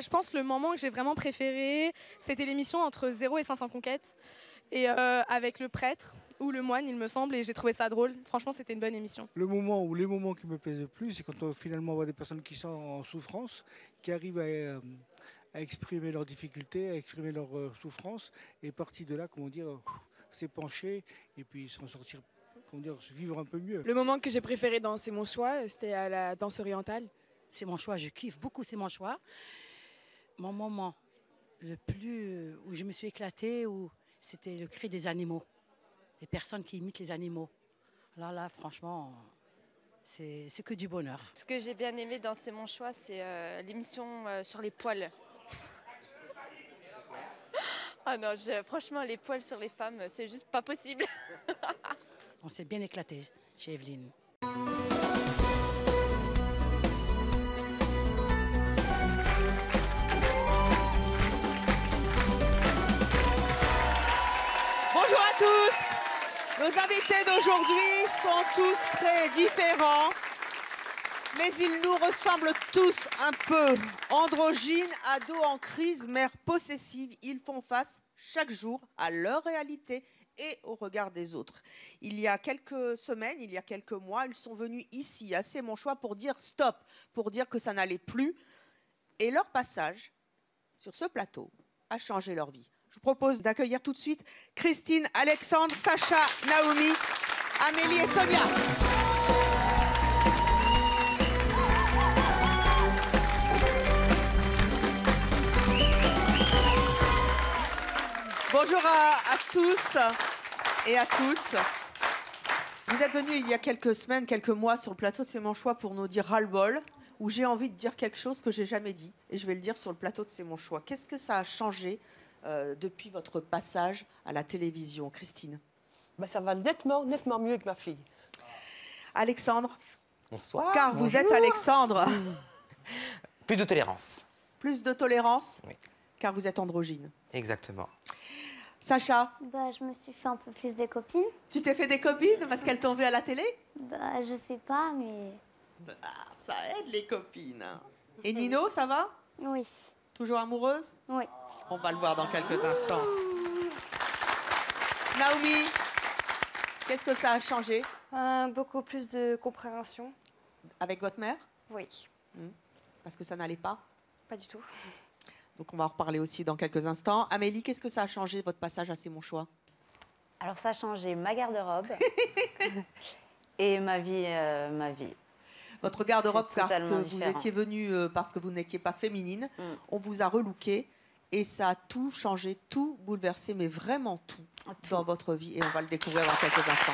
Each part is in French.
Je pense que le moment que j'ai vraiment préféré, c'était l'émission entre 0 et 500 conquêtes, et avec le prêtre ou le moine, il me semble, et j'ai trouvé ça drôle. Franchement, c'était une bonne émission. Le moment ou les moments qui me plaisent le plus, c'est quand on finalement voit des personnes qui sont en souffrance, qui arrivent à exprimer leurs difficultés, à exprimer leurs souffrances, et partir de là, comment dire, s'épancher et puis s'en sortir, comment dire, se vivre un peu mieux. Le moment que j'ai préféré dans C'est mon choix, c'était à la danse orientale. C'est mon choix, je kiffe beaucoup C'est mon choix. Mon moment le plus où je me suis éclatée, c'était le cri des animaux, les personnes qui imitent les animaux. Alors là, franchement, c'est que du bonheur. Ce que j'ai bien aimé dans C'est mon choix, c'est l'émission sur les poils. Ah non, franchement, les poils sur les femmes, c'est juste pas possible. On s'est bien éclaté chez Evelyne. Bonjour à tous. Nos invités d'aujourd'hui sont tous très différents, mais ils nous ressemblent tous un peu. Androgynes, ados en crise, mères possessives, ils font face chaque jour à leur réalité et au regard des autres. Il y a quelques semaines, il y a quelques mois, ils sont venus ici, à C'est mon choix, pour dire stop, pour dire que ça n'allait plus. Et leur passage sur ce plateau a changé leur vie. Je vous propose d'accueillir tout de suite Christine, Alexandre, Sacha, Naomi, Amélie et Sonia. Bonjour à tous et à toutes. Vous êtes venus il y a quelques semaines, quelques mois sur le plateau de C'est mon choix pour nous dire ras-le-bol, où j'ai envie de dire quelque chose que j'ai jamais dit. Et je vais le dire sur le plateau de C'est mon choix. Qu'est-ce que ça a changé depuis votre passage à la télévision, Christine? Ça va nettement mieux que ma fille. Alexandre? Bonsoir. Car vous êtes Alexandre. Plus de tolérance. Plus de tolérance? Oui. Car vous êtes androgyne. Exactement. Sacha? Je me suis fait un peu plus des copines. Tu t'es fait des copines parce qu'elles t'ont vu à la télé? Je sais pas, mais... Ça aide les copines. Et Nino, ça va? Oui. Toujours amoureuse? Oui. On va le voir dans quelques instants. Naomi, qu'est-ce que ça a changé? Beaucoup plus de compréhension. Avec votre mère? Oui. Parce que ça n'allait pas? Pas du tout. Donc on va en reparler aussi dans quelques instants. Amélie, qu'est-ce que ça a changé, votre passage à C'est mon choix? Alors ça a changé ma garde-robe et ma vie. Votre garde-robe, parce que totalement vous différent. étiez venue, parce que vous n'étiez pas féminine. On vous a relooké et ça a tout changé, tout bouleversé, mais vraiment tout, dans votre vie. Et on va le découvrir dans quelques instants.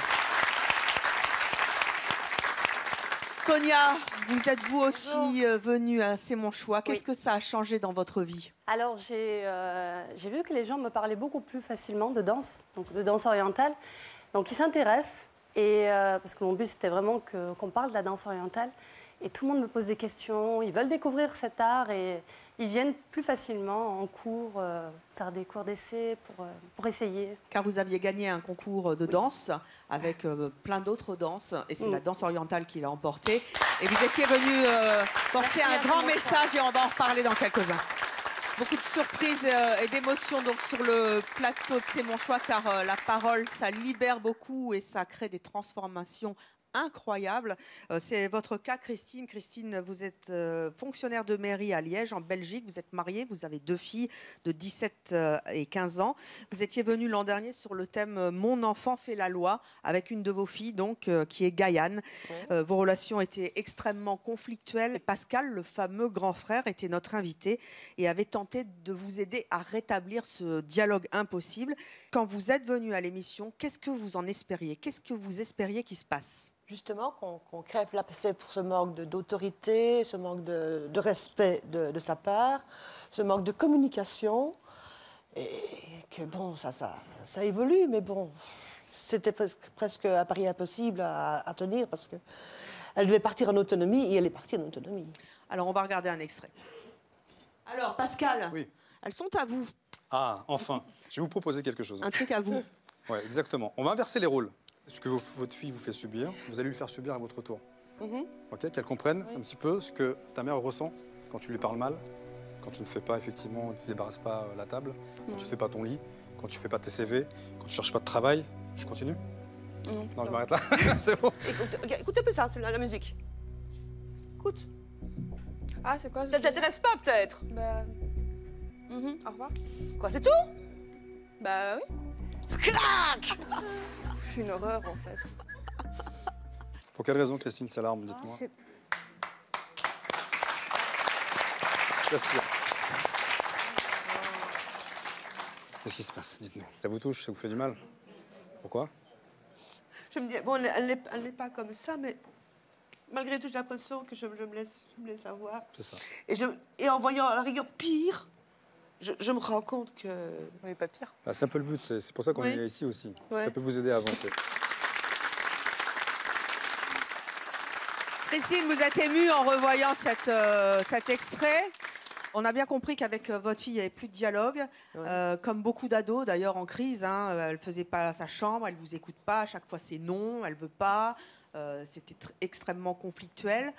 Sonia, vous êtes vous aussi venue à C'est mon choix. Qu'est-ce que ça a changé dans votre vie? Alors, j'ai vu que les gens me parlaient beaucoup plus facilement de danse, donc de danse orientale. Donc, ils s'intéressent, parce que mon but, c'était vraiment qu'on parle de la danse orientale. Et tout le monde me pose des questions, ils veulent découvrir cet art et ils viennent plus facilement en cours, faire des cours d'essai pour essayer. Car vous aviez gagné un concours de danse avec plein d'autres danses, et c'est la danse orientale qui l'a emporté. Et vous étiez venu porter un grand message, et on va en reparler dans quelques instants. Beaucoup de surprises et d'émotions donc sur le plateau de C'est mon choix, car la parole, ça libère beaucoup et ça crée des transformations incroyables. C'est votre cas, Christine. Christine, vous êtes fonctionnaire de mairie à Liège, en Belgique. Vous êtes mariée, vous avez 2 filles de 17 et 15 ans. Vous étiez venue l'an dernier sur le thème « Mon enfant fait la loi » avec une de vos filles, donc, qui est Gaïane. Vos relations étaient extrêmement conflictuelles. Pascal, le fameux grand frère, était notre invité et avait tenté de vous aider à rétablir ce dialogue impossible. Quand vous êtes venue à l'émission, qu'est-ce que vous en espériez? Qu'est-ce que vous espériez qu'il se passe? Justement, qu'on crève l'abcès pour ce manque d'autorité, ce manque de respect de sa part, ce manque de communication. Et que bon, ça évolue, mais bon, c'était presque un pari impossible à tenir parce qu'elle devait partir en autonomie et elle est partie en autonomie. Alors, on va regarder un extrait. Alors, Pascal, oui. Elles sont à vous. Ah, enfin, je vais vous proposer quelque chose. Un truc à vous. Oui, exactement. On va inverser les rôles. Ce que votre fille vous fait subir, vous allez lui faire subir à votre tour. Ok, qu'elle comprenne un petit peu ce que ta mère ressent quand tu lui parles mal, quand tu ne fais pas, effectivement, tu ne débarrasses pas la table, quand tu ne fais pas ton lit, quand tu ne fais pas tes CV, quand tu ne cherches pas de travail. Je continue? Non, je m'arrête là. C'est bon. Écoute un peu ça, c'est la musique. Écoute. Ah, c'est quoi? Ça t'intéresse pas, peut-être? Bah... au revoir. Quoi, c'est tout? Bah oui. Clac! Je suis une horreur, en fait. Pour quelle raison, Christine s'alarme, dites-moi? Respire. Qu'est-ce qui se passe? Dites-nous. Ça vous touche? Ça vous fait du mal? Pourquoi? Je me dis, bon, elle n'est pas comme ça, mais malgré tout, j'ai l'impression que je me laisse avoir. C'est ça. Et en voyant à la rigueur pire, je me rends compte que... On n'est pas pire. Ah, c'est un peu le but, c'est pour ça qu'on est ici aussi. Ouais. Ça peut vous aider à avancer. Christine, vous êtes émue en revoyant cet extrait. On a bien compris qu'avec votre fille, il n'y avait plus de dialogue. Comme beaucoup d'ados, d'ailleurs, en crise, hein, elle ne faisait pas sa chambre, elle ne vous écoute pas. À chaque fois, c'est non, elle ne veut pas. C'était extrêmement conflictuel.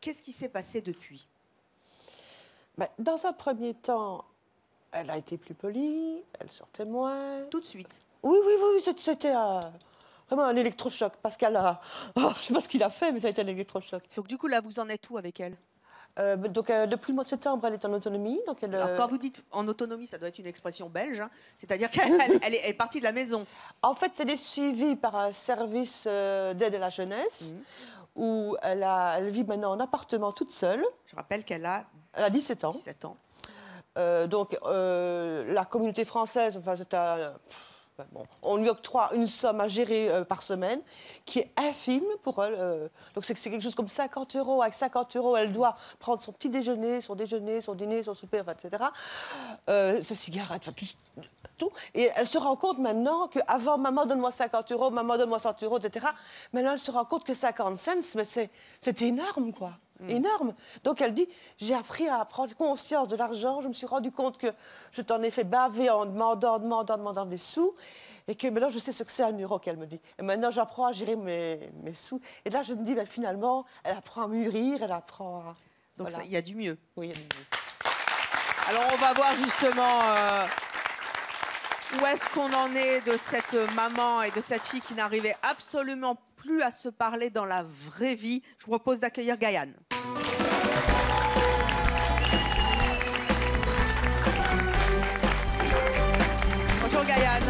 Qu'est-ce qui s'est passé depuis? Dans un premier temps, elle a été plus polie, elle sortait moins. Tout de suite? Oui, c'était vraiment un électrochoc. Parce qu'elle a... Oh, je ne sais pas ce qu'il a fait, mais ça a été un électrochoc. Donc du coup, là, vous en êtes où avec elle? Depuis le mois de septembre, elle est en autonomie. Donc Alors, quand vous dites en autonomie, ça doit être une expression belge, hein, c'est-à-dire qu'elle est partie de la maison. En fait, elle est suivie par un service d'aide à la jeunesse, où elle vit maintenant en appartement toute seule. Je rappelle qu'elle a 17 ans. 17 ans. Donc, la communauté française, enfin, on lui octroie une somme à gérer par semaine qui est infime pour elle. Donc, c'est quelque chose comme 50 €. Avec 50 €, elle doit prendre son petit déjeuner, son dîner, son souper, enfin, etc. Sa cigarette, enfin, tout. Et elle se rend compte maintenant qu'avant, maman, donne-moi 50 €, maman, donne-moi 100 €, etc. Maintenant, elle se rend compte que 50 cents, mais c'est énorme, quoi. Énorme. Donc elle dit, j'ai appris à prendre conscience de l'argent, je me suis rendu compte que je t'en ai fait baver en demandant des sous, et que maintenant je sais ce que c'est un euro, qu'elle me dit. Et maintenant j'apprends à gérer mes sous. Et là je me dis, finalement, elle apprend à mûrir, elle apprend à... Donc voilà. il y a du mieux. Oui, il y a du mieux. Alors on va voir justement où est-ce qu'on en est de cette maman et de cette fille qui n'arrivait absolument plus à se parler dans la vraie vie. Je vous propose d'accueillir Gaïane. Bonjour Gaïane.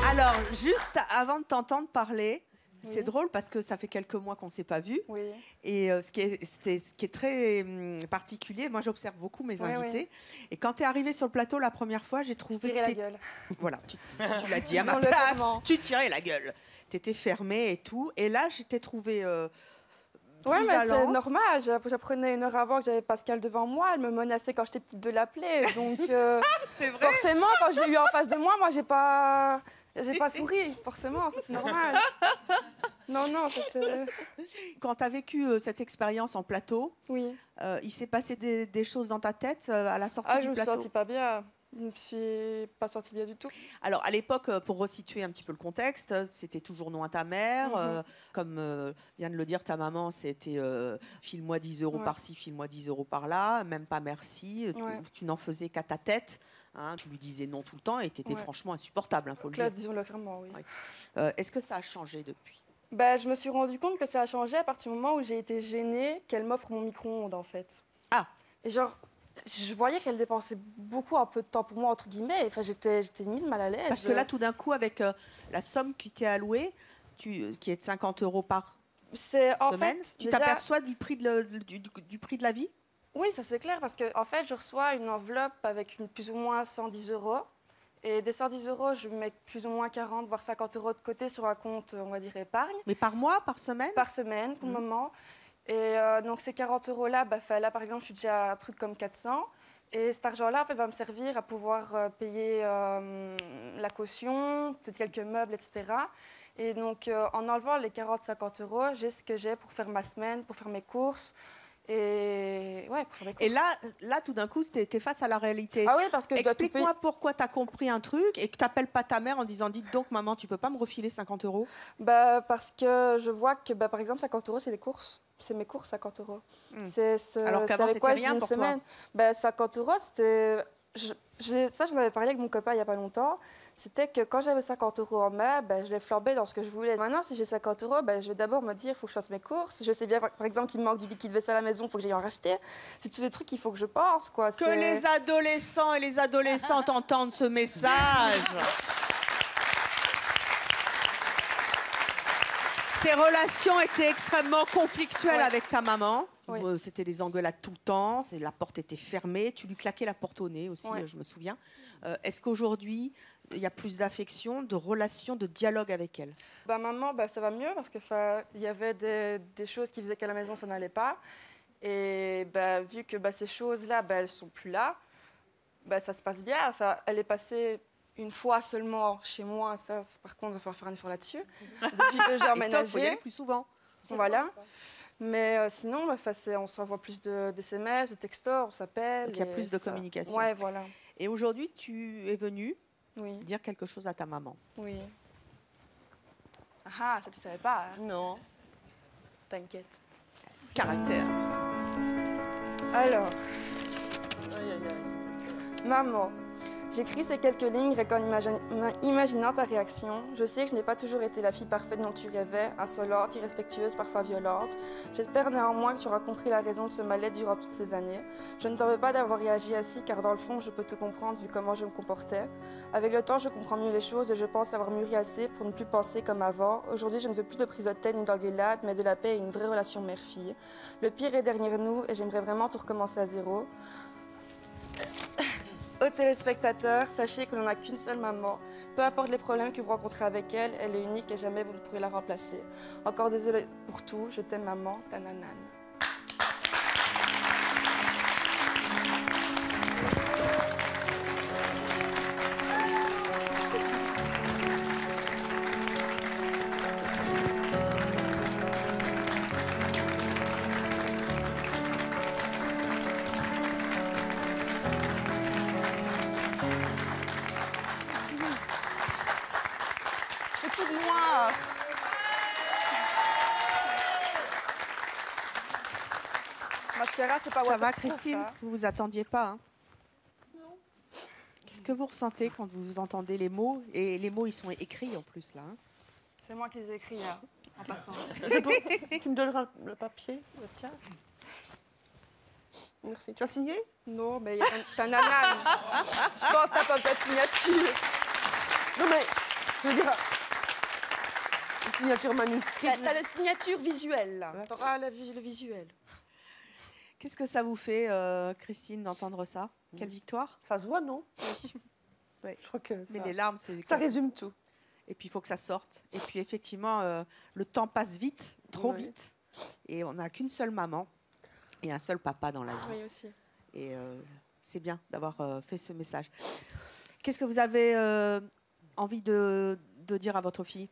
Alors, juste avant de t'entendre parler, c'est drôle parce que ça fait quelques mois qu'on ne s'est pas vus. Oui. Et ce qui est très particulier, moi j'observe beaucoup mes invités. Oui. Et quand tu es arrivée sur le plateau la première fois, j'ai trouvé... Je tirais la gueule. Voilà, tu l'as dit à ma place, tu tirais la gueule. Tu étais fermée et tout. Et là, je t'ai trouvée... Oui, mais c'est normal. J'apprenais une heure avant que j'avais Pascal devant moi. Elle me menaçait quand j'étais petite de l'appeler. Donc, c'est vrai. Forcément, quand je l'ai eu en face de moi, j'ai pas souri. Forcément, ça c'est normal. Non, ça c'est... Quand tu as vécu cette expérience en plateau, oui. Il s'est passé des choses dans ta tête à la sortie du plateau? Je me sentis pas bien. Je ne me suis pas sortie bien du tout. Alors, à l'époque, pour resituer un petit peu le contexte, c'était toujours non à ta mère. Comme vient de le dire ta maman, c'était file-moi 10 € par-ci, file-moi 10 € par-là, même pas merci. Tu n'en faisais qu'à ta tête. Hein, tu lui disais non tout le temps et tu étais franchement insupportable, il faut le dire. Disons-le clairement, oui. Est-ce que ça a changé depuis? Je me suis rendu compte que ça a changé à partir du moment où j'ai été gênée qu'elle m'offre mon micro-ondes, en fait. Ah. Et genre... Je voyais qu'elle dépensait beaucoup, un peu de temps pour moi, entre guillemets. Enfin, j'étais limite mal à l'aise. Parce que là, tout d'un coup, avec la somme qui t'est allouée, qui est de 50 € par semaine, en fait, tu t'aperçois du prix de la vie? Oui, ça c'est clair, parce que en fait, je reçois une enveloppe avec plus ou moins 110 €. Et des 110 €, je mets plus ou moins 40, voire 50 € de côté sur un compte, on va dire, épargne. Mais par mois, par semaine? Par semaine, pour le moment. Et donc ces 40 €-là, là par exemple, je suis déjà à un truc comme 400. Et cet argent-là, en fait, va me servir à pouvoir payer la caution, peut-être quelques meubles, etc. Et donc, en enlevant les 40-50 €, j'ai ce que j'ai pour faire ma semaine, pour faire mes courses. Et ouais, pour faire mes courses. Et là tout d'un coup, tu es face à la réalité. Ah oui, parce que explique-moi pourquoi tu as compris un truc et que tu n'appelles pas ta mère en disant « Dites donc, maman, tu peux pas me refiler 50 €? » Parce que je vois que, par exemple, 50 € c'est des courses. c'est mes courses, 50 €. Alors qu'avant, avec quoi c'était je vis rien une pour semaine. Ben, 50 €, c'était... Ça, j'en avais parlé avec mon copain il n'y a pas longtemps. C'était que quand j'avais 50 € en main, ben, je les flambais dans ce que je voulais. Maintenant, si j'ai 50 €, ben, je vais d'abord me dire il faut que je fasse mes courses. Je sais bien, par exemple, qu'il me manque du liquide vaisselle à la maison, il faut que j'aille en racheter. C'est tous des trucs qu'il faut que je pense. Quoi. Que les adolescents et les adolescentes entendent ce message. Tes relations étaient extrêmement conflictuelles avec ta maman. Oui. C'était des engueulades tout le temps, la porte était fermée, tu lui claquais la porte au nez aussi, je me souviens. Est-ce qu'aujourd'hui, il y a plus d'affection, de relations, de dialogue avec elle? Bah, maman, ça va mieux parce qu'il y avait des choses qui faisaient qu'à la maison, ça n'allait pas. Et vu que ces choses-là, elles ne sont plus là, ça se passe bien. Enfin, elle est passée une fois seulement chez moi. Ça, par contre, il va falloir faire un effort là-dessus. Depuis que j'ai emménagé. Il faut y aller plus souvent. Voilà. Mais sinon, on s'envoie plus de SMS, de textos, on s'appelle. Donc il y a plus de communication. Ouais, voilà. Et aujourd'hui, tu es venue Oui. dire quelque chose à ta maman. Oui. Ah, ça tu savais pas. Hein? Non. T'inquiète. Caractère. Alors. Maman. J'écris ces quelques lignes en imaginant ta réaction. Je sais que je n'ai pas toujours été la fille parfaite dont tu rêvais, insolente, irrespectueuse, parfois violente. J'espère néanmoins que tu auras compris la raison de ce mal-être durant toutes ces années. Je ne t'en veux pas d'avoir réagi ainsi, car dans le fond, je peux te comprendre vu comment je me comportais. Avec le temps, je comprends mieux les choses et je pense avoir mûri assez pour ne plus penser comme avant. Aujourd'hui, je ne veux plus de prise de tête ni d'engueulade, mais de la paix et une vraie relation mère-fille. Le pire est derrière nous et j'aimerais vraiment tout recommencer à zéro. Aux téléspectateurs, sachez que l'on n'a qu'une seule maman. Peu importe les problèmes que vous rencontrez avec elle, elle est unique et jamais vous ne pourrez la remplacer. Encore désolée pour tout, je t'aime maman, ta nanane. Ça va, Christine? Vous vous attendiez pas, hein? Non. Qu'est-ce que vous ressentez quand vous entendez les mots? Et les mots, ils sont écrits en plus, là. Hein? C'est moi qui les ai écrits, là, en passant. Tu me donneras le papier? Tiens. Merci. Tu as signé? Non, mais t'as nanane. Je pense que t'as pas ta signature. Non, mais, je veux dire, une signature manuscrite. T'as la signature visuelle, là. Ouais. T'auras le visuel. Qu'est-ce que ça vous fait, Christine, d'entendre ça? Quelle victoire? Ça se voit, non? Oui. Ouais. Je crois que mais les larmes, c'est... Ça résume tout. Et puis, il faut que ça sorte. Et puis, effectivement, le temps passe vite, trop vite. Et on n'a qu'une seule maman et un seul papa dans la vie. Oui, aussi. Et c'est bien d'avoir fait ce message. Qu'est-ce que vous avez envie de dire à votre fille?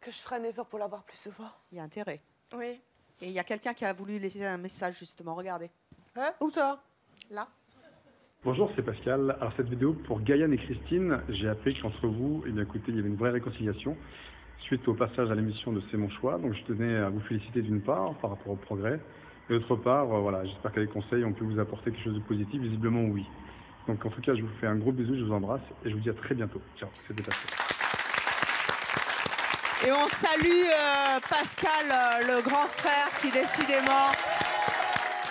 Que je ferai un effort pour la voir plus souvent. Il y a intérêt. Oui. Et il y a quelqu'un qui a voulu laisser un message, justement. Regardez. Hein? Où ça? Là. Bonjour, c'est Pascal. Alors, cette vidéo, pour Gaïane et Christine, j'ai appris qu'entre vous, eh bien, écoutez, il y avait une vraie réconciliation suite au passage à l'émission de C'est mon choix. Donc, je tenais à vous féliciter d'une part par rapport au progrès. Et d'autre part, voilà, j'espère qu'avec conseils, on peut vous apporter quelque chose de positif. Visiblement, oui. Donc, en tout cas, je vous fais un gros bisou, je vous embrasse et je vous dis à très bientôt. Ciao, c'était Pascal. Et on salue Pascal, le grand frère qui décidément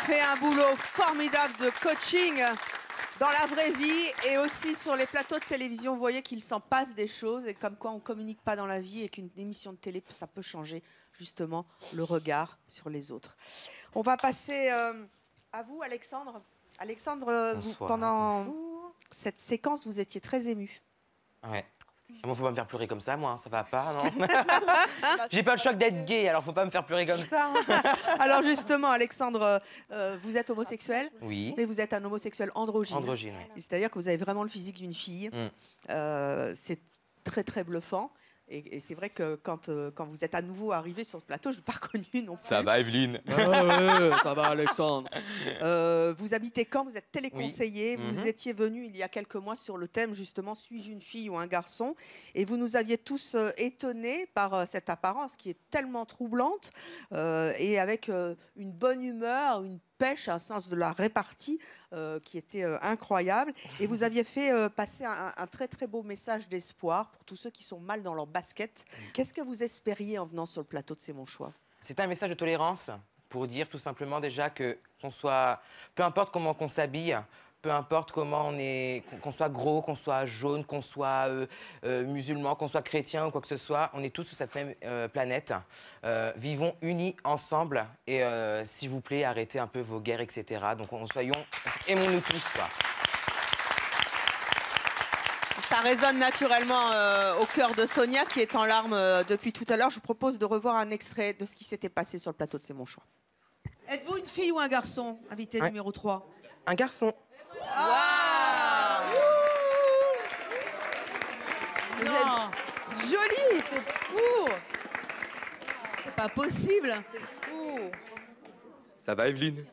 fait un boulot formidable de coaching dans la vraie vie et aussi sur les plateaux de télévision. Vous voyez qu'il s'en passe des choses et comme quoi on ne communique pas dans la vie et qu'une émission de télé, ça peut changer justement le regard sur les autres. On va passer à vous, Alexandre. Alexandre, pendant cette séquence, vous étiez très ému. Ouais. Moi, faut pas me faire pleurer comme ça, moi, hein, ça va pas, non? J'ai pas le choix que d'être gay, alors faut pas me faire pleurer comme ça. Hein. Alors justement, Alexandre, vous êtes homosexuel, oui. Mais vous êtes un homosexuel androgyne. Oui. C'est-à-dire que vous avez vraiment le physique d'une fille. C'est très très bluffant. Et c'est vrai que quand vous êtes à nouveau arrivé sur le plateau, je ne l'ai pas reconnu non plus. Ça va, Evelyne? Ça va, Alexandre. Vous habitez Caen, vous êtes téléconseiller. Oui. Vous étiez venu il y a quelques mois sur le thème, justement, suis-je une fille ou un garçon? Et vous nous aviez tous étonnés par cette apparence qui est tellement troublante et avec une bonne humeur, une pêche, un sens de la répartie qui était incroyable. Et vous aviez fait passer un très très beau message d'espoir pour tous ceux qui sont mal dans leur basket. Qu'est-ce que vous espériez en venant sur le plateau de C'est mon choix? C'est un message de tolérance pour dire tout simplement déjà que qu'on soit, peu importe comment on s'habille, peu importe comment on est, qu'on soit gros, qu'on soit jaune, qu'on soit musulman, qu'on soit chrétien ou quoi que ce soit, on est tous sur cette même planète. Vivons unis ensemble et s'il vous plaît, arrêtez un peu vos guerres, etc. Donc aimons-nous tous, quoi. Ça résonne naturellement au cœur de Sonia qui est en larmes depuis tout à l'heure. Je vous propose de revoir un extrait de ce qui s'était passé sur le plateau de C'est mon choix. Êtes-vous une fille ou un garçon, invité numéro 3? Un garçon. Vous êtes jolie, c'est fou. C'est pas possible. C'est fou. Ça va, Evelyne?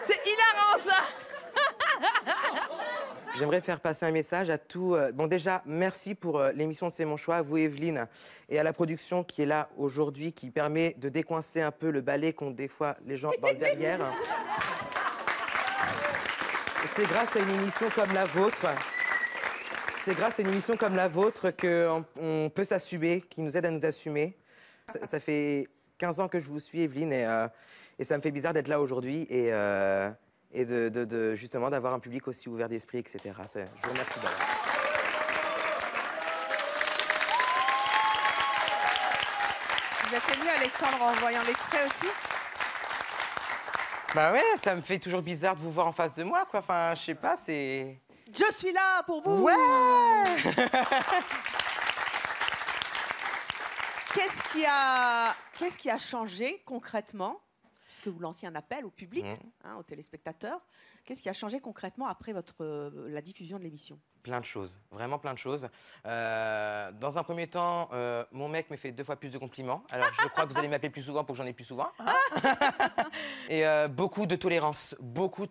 C'est hilarant, ça. J'aimerais faire passer un message à tout. Bon, déjà, merci pour l'émission de C'est mon choix, à vous, Evelyne, et à la production qui est là aujourd'hui, qui permet de décoincer un peu le balai qu'ont des fois les gens dans le derrière. C'est grâce à une émission comme la vôtre. C'est grâce à une émission comme la vôtre qu'on peut s'assumer, qui nous aide à nous assumer. Ça fait 15 ans que je vous suis, Evelyne, et ça me fait bizarre d'être là aujourd'hui et justement d'avoir un public aussi ouvert d'esprit, etc. Je vous remercie d'avoir. Vous êtes ému, Alexandre, en voyant l'extrait aussi? Bah ouais, ça me fait toujours bizarre de vous voir en face de moi, quoi. Enfin, je sais pas, c'est... Je suis là pour vous. Ouais. Qu'est-ce qui a changé concrètement, puisque vous lanciez un appel au public, aux téléspectateurs? Qu'est-ce qui a changé concrètement après la diffusion de l'émission? Plein de choses, vraiment plein de choses. Dans un premier temps, mon mec me fait 2 fois plus de compliments. Alors, je crois que vous allez m'appeler plus souvent pour que j'en ai plus souvent. Et beaucoup de tolérance, beaucoup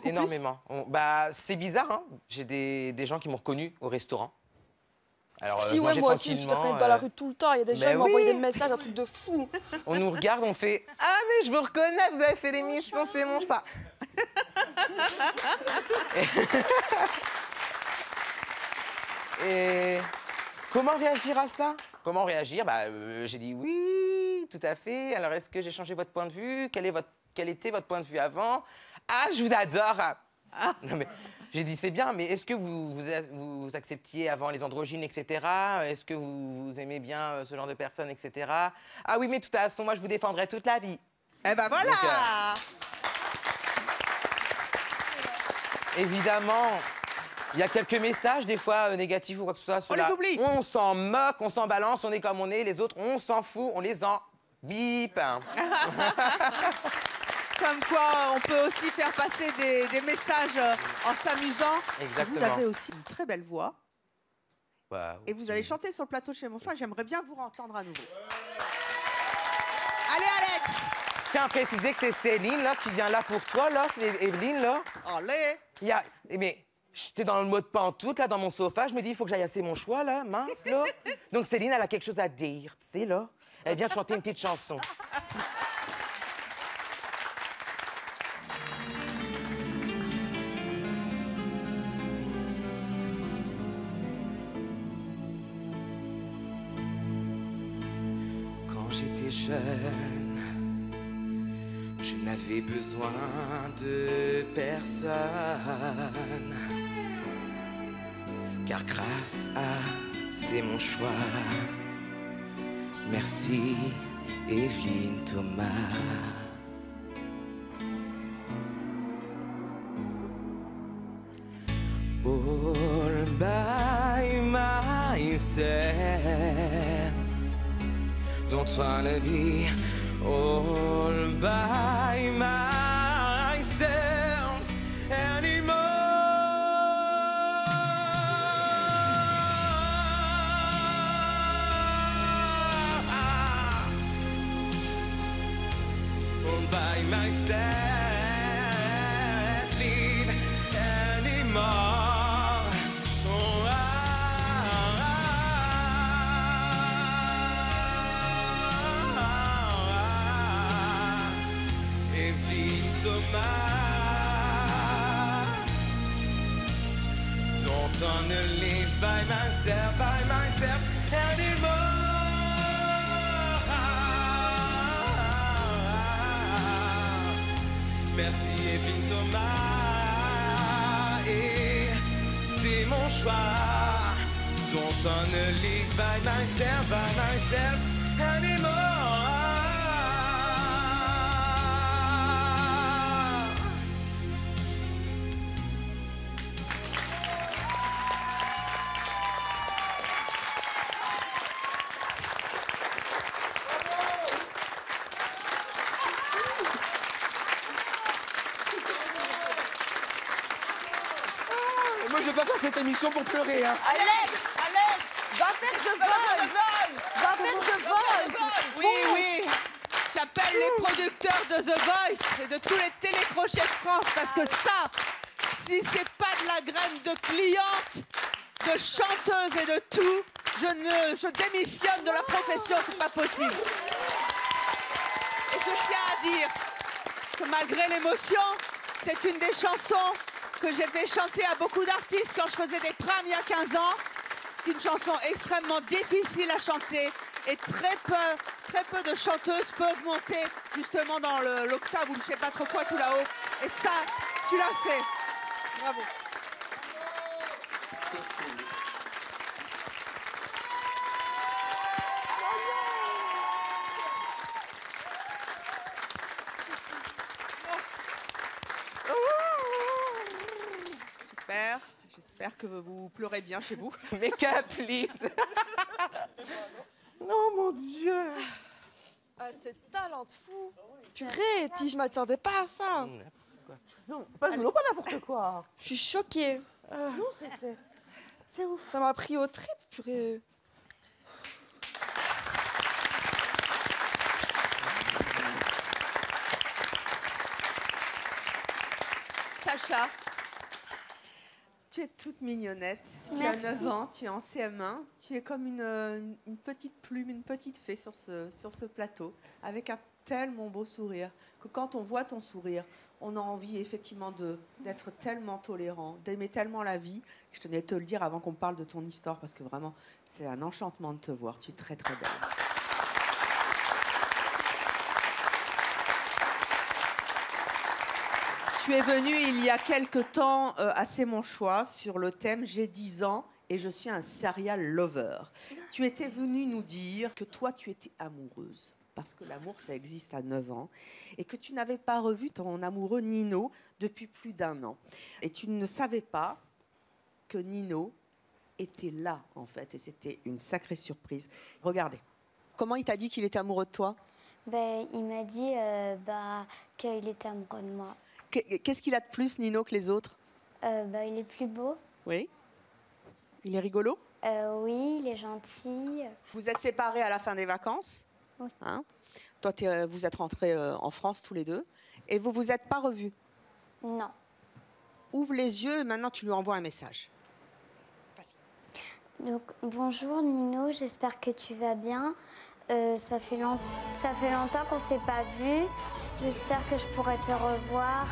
énormément. Bah, c'est bizarre, hein. J'ai des gens qui m'ont reconnu au restaurant. Alors, si, ouais, moi aussi, je te reconnais dans la rue tout le temps. Il y a des gens qui m'envoient des messages, un truc de fou. On nous regarde, on fait « Ah, mais je vous reconnais, vous avez fait l'émission, c'est mon choix. » Et comment réagir à ça? Comment réagir? Bah, j'ai dit oui, tout à fait. Alors, est-ce que j'ai changé votre point de vue? Quel était votre point de vue avant? Ah, je vous adore. Non, mais j'ai dit c'est bien, mais est-ce que vous acceptiez avant les androgynes, etc. Est-ce que vous aimez bien ce genre de personnes, etc. Ah oui, mais de toute façon, moi, je vous défendrai toute la vie. Eh ben voilà. Donc, évidemment, il y a quelques messages, des fois négatifs ou quoi que ce soit. On les oublie. On s'en moque, on s'en balance, on est comme on est. Les autres, on s'en fout, on les en bip. Comme quoi, on peut aussi faire passer des messages en s'amusant. Exactement. Vous avez aussi une très belle voix. Bah, et vous avez chanté sur le plateau de Chez mon choix. J'aimerais bien vous entendre à nouveau. Allez, Alex! Je tiens à préciser que c'est Céline là, qui vient là pour toi, là. C'est Evelyne, là. Allez! Mais j'étais dans le mode pantoute, là, dans mon sofa. Je me dis, il faut que j'aille assez mon choix, là, mince, là. Donc Céline, elle a quelque chose à dire, tu sais, là. Elle vient de chanter une petite chanson. Quand j'étais jeune, je n'avais besoin de personne, car grâce à C'est mon choix, merci Evelyne Thomas. All by myself, don't wanna be all by myself anymore. all by myself, live anymore. Oh, Evelyne Thomas, don't wanna live by myself anymore. Merci Evelyne Thomas, et c'est mon choix. Don't wanna live by myself anymore. Moi, je vais pas faire cette émission pour pleurer, hein. Alex, va faire The Voice. Va faire The Voice. Oui. J'appelle les producteurs de The Voice et de tous les télécrochets de France, parce que ça, si c'est pas de la graine de cliente, de chanteuse et de tout, je démissionne de la profession, c'est pas possible. Et je tiens à dire que malgré l'émotion, c'est une des chansons que j'ai fait chanter à beaucoup d'artistes quand je faisais des primes il y a 15 ans. C'est une chanson extrêmement difficile à chanter et très peu de chanteuses peuvent monter justement dans l'octave ou je sais pas trop quoi tout là-haut. Et ça, tu l'as fait. Bravo. Super. J'espère que vous pleurez bien chez vous. Make-up, please. Non, mon Dieu. Ah, c'est talent de fou. Purée, je m'attendais pas à ça. Non, pas n'importe quoi. Je suis choquée. Non, c'est ouf. Ça m'a pris au trip, purée. Sacha, tu es toute mignonnette. Tu as 9 ans, tu es en CM1. Tu es comme une petite plume, une petite fée sur ce plateau, avec un tellement beau sourire, que quand on voit ton sourire, on a envie effectivement d'être tellement tolérant, d'aimer tellement la vie. Je tenais à te le dire avant qu'on parle de ton histoire, parce que vraiment, c'est un enchantement de te voir. Tu es très, très belle. Tu es venue il y a quelque temps à C'est mon choix sur le thème « J'ai 10 ans et je suis un serial lover ». Tu étais venue nous dire que toi, tu étais amoureuse, parce que l'amour, ça existe à 9 ans, et que tu n'avais pas revu ton amoureux Nino depuis plus d'1 an. Et tu ne savais pas que Nino était là, en fait, et c'était une sacrée surprise. Regardez, comment il t'a dit qu'il était amoureux de toi? Il m'a dit qu'il était amoureux de moi. Qu'est-ce qu'il a de plus, Nino, que les autres? Il est plus beau. Oui. Il est rigolo? Oui, il est gentil. Vous êtes séparés à la fin des vacances? Oui. Hein? Toi, vous êtes rentrés en France tous les deux. Et vous vous êtes pas revus? Non. Ouvre les yeux et maintenant tu lui envoies un message. Vas-y. Donc, bonjour Nino, j'espère que tu vas bien. Ça fait longtemps qu'on ne s'est pas vu. J'espère que je pourrai te revoir.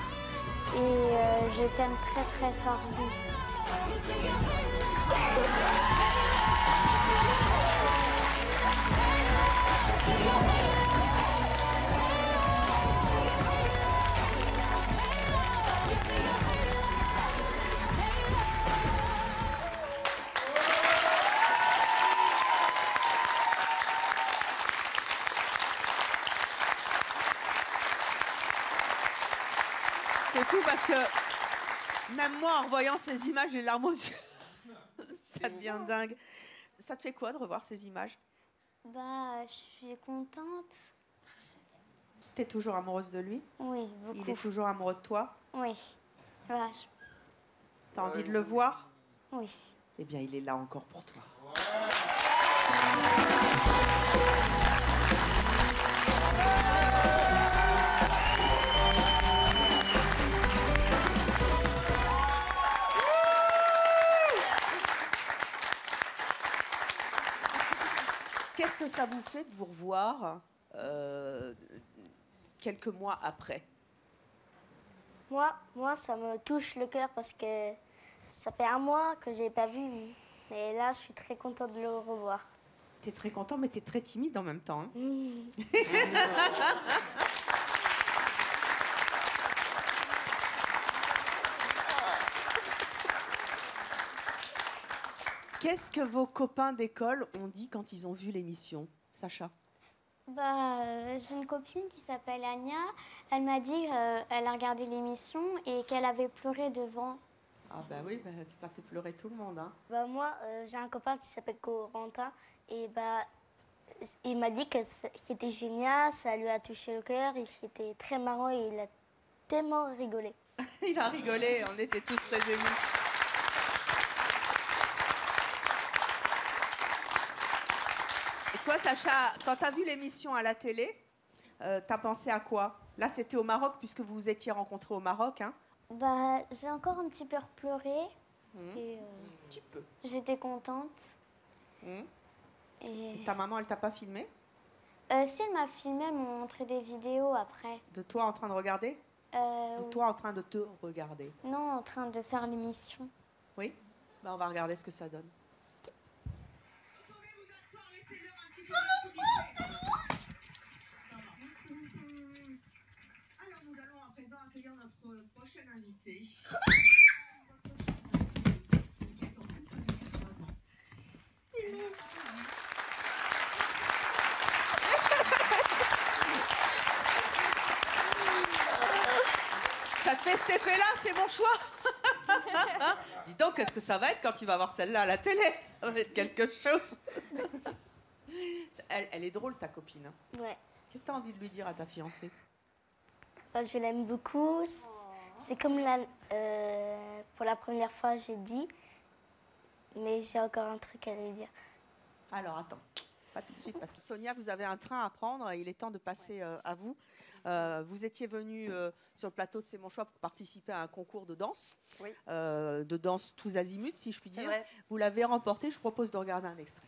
Et je t'aime très très fort. Bisous. C'est fou parce que même moi, en revoyant ces images, j'ai les larmes aux yeux. Ça devient dingue. Ça te fait quoi de revoir ces images? Je suis contente. T'es toujours amoureuse de lui? Oui, beaucoup. Il est toujours amoureux de toi? Oui, vache. T'as envie de le voir? Oui. Eh bien, il est là encore pour toi. ça vous fait de vous revoir quelques mois après? Moi, ça me touche le cœur parce que ça fait un mois que je n'ai pas vu. Mais là, je suis très contente de le revoir. Tu es très content, mais tu es très timide en même temps. Hein. Oui. Qu'est-ce que vos copains d'école ont dit quand ils ont vu l'émission, Sacha? J'ai une copine qui s'appelle Anya. Elle m'a dit qu'elle a regardé l'émission et qu'elle avait pleuré devant. Ah bah oui, ça fait pleurer tout le monde. Hein. Moi, j'ai un copain qui s'appelle Corentin et il m'a dit que c'était génial, ça lui a touché le cœur, et c'était très marrant et il a tellement rigolé. Il a rigolé, on était tous très émus. Et toi, Sacha, quand tu as vu l'émission à la télé, t'as pensé à quoi? Là, c'était au Maroc, puisque vous vous étiez rencontrés au Maroc. Hein. J'ai encore un petit peu pleuré. Et, un petit peu. J'étais contente. Et ta maman, elle t'a pas filmé? Si, elle m'a filmé, elle m'a montré des vidéos après. De toi en train de regarder? De toi en train de te regarder? Non, en train de faire l'émission. Oui? On va regarder ce que ça donne. Alors nous allons à présent accueillir notre prochaine invitée. Ça te fait cet effet-là, c'est mon choix. Dis donc, qu'est-ce que ça va être quand tu vas voir celle-là à la télé? Ça va être quelque chose. Elle est drôle, ta copine. Ouais. Qu'est-ce que tu as envie de lui dire à ta fiancée? Je l'aime beaucoup. C'est comme pour la première fois, j'ai dit. Mais j'ai encore un truc à lui dire. Alors, attends. Pas tout de suite, parce que Sonia, vous avez un train à prendre et il est temps de passer à vous. Vous étiez venue sur le plateau de C'est mon choix pour participer à un concours de danse. Oui. De danse tous azimuts, si je puis dire. Vrai. Vous l'avez remporté. Je propose de regarder un extrait.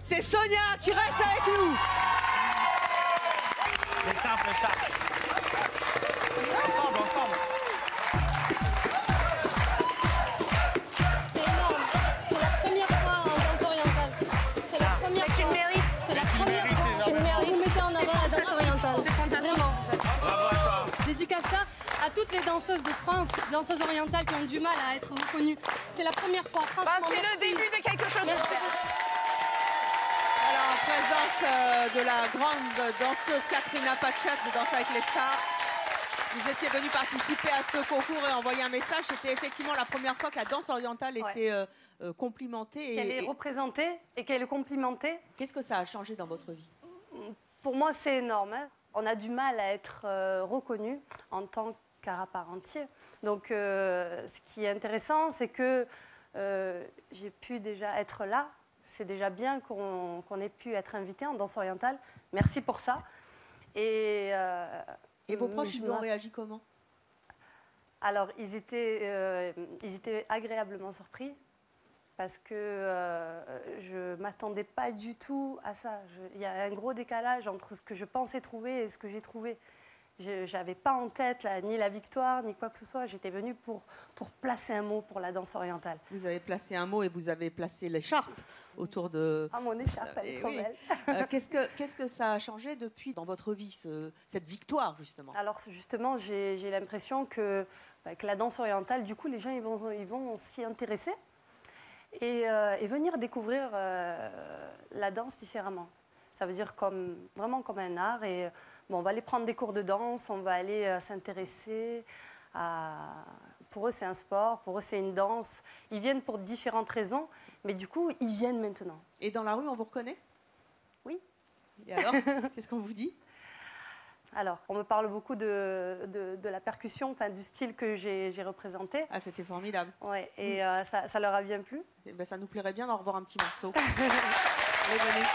C'est Sonia qui reste avec nous. C'est simple, ça. Ensemble. C'est énorme. C'est la première fois en danse orientale. C'est la première fois. Tu le mérites. C'est la première fois. Tu le mérites. Vous mettez en avant la danse orientale. C'est fantastique. Vraiment. Bravo à toi. Dédicace ça à toutes les danseuses de France, danseuses orientales qui ont du mal à être reconnues. C'est la première fois. C'est le début de quelque chose. Alors, en présence de la grande danseuse Katrina Pachat de Danse avec les stars, vous étiez venu participer à ce concours et envoyer un message. C'était effectivement la première fois que la danse orientale était complimentée. Qu'elle est représentée et qu'elle est complimentée. Qu'est-ce que ça a changé dans votre vie? Pour moi, c'est énorme. Hein. On a du mal à être reconnu en tant qu'art à part entier. Donc, ce qui est intéressant, c'est que j'ai pu déjà être là. C'est déjà bien qu'on ait pu être invité en danse orientale. Merci pour ça. Et vos proches, ils ont réagi comment? Alors, ils étaient agréablement surpris parce que je ne m'attendais pas du tout à ça. Il y a un gros décalage entre ce que je pensais trouver et ce que j'ai trouvé. Je n'avais pas en tête ni la victoire, ni quoi que ce soit. J'étais venue pour placer un mot pour la danse orientale. Vous avez placé un mot et vous avez placé l'écharpe autour de... Ah, mon écharpe, elle est trop belle. Qu'est-ce que ça a changé depuis dans votre vie, cette victoire, justement? Alors, justement, j'ai l'impression que la danse orientale, du coup, les gens ils vont s'y intéresser et venir découvrir la danse différemment. Ça veut dire vraiment comme un art. Et on va aller prendre des cours de danse, on va aller s'intéresser à... Pour eux, c'est un sport, pour eux, c'est une danse. Ils viennent pour différentes raisons, mais du coup, ils viennent maintenant. Et dans la rue, on vous reconnaît? Oui. Et alors, qu'est-ce qu'on vous dit? Alors, on me parle beaucoup de la percussion, du style que j'ai représenté. Ah, c'était formidable. Ouais, et ça leur a bien plu. Ça nous plairait bien d'en revoir un petit morceau. Allez, venez.